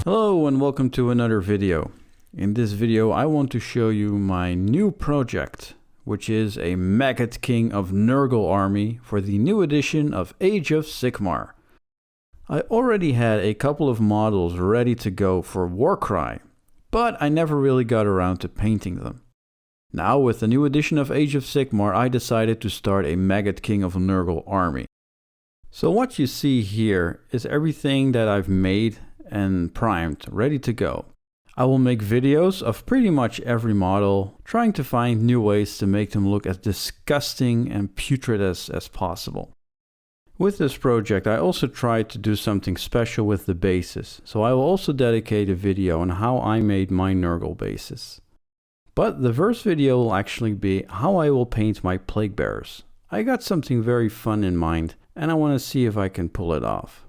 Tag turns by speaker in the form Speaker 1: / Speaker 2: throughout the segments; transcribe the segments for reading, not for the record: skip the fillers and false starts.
Speaker 1: Hello and welcome to another video. In this video I want to show you my new project, which is a Maggotkin of Nurgle army for the new edition of Age of Sigmar. I already had a couple of models ready to go for Warcry, but I never really got around to painting them. Now with the new edition of Age of Sigmar, I decided to start a Maggotkin of Nurgle army. So what you see here is everything that I've made and primed, ready to go. I will make videos of pretty much every model, trying to find new ways to make them look as disgusting and putrid as possible. With this project I also tried to do something special with the bases, so I will also dedicate a video on how I made my Nurgle bases. But the first video will actually be how I will paint my plague bearers. I got something very fun in mind and I want to see if I can pull it off.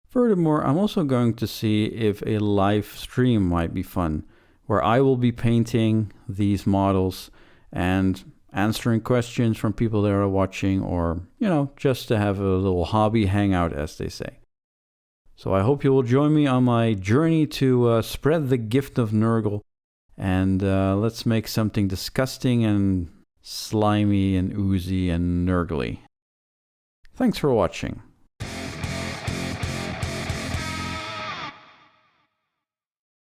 Speaker 1: Furthermore, I'm also going to see if a live stream might be fun, where I will be painting these models and answering questions from people that are watching, or, just to have a little hobby hangout, as they say. So I hope you will join me on my journey to spread the gift of Nurgle, and let's make something disgusting and slimy and oozy and nurgly. Thanks for watching.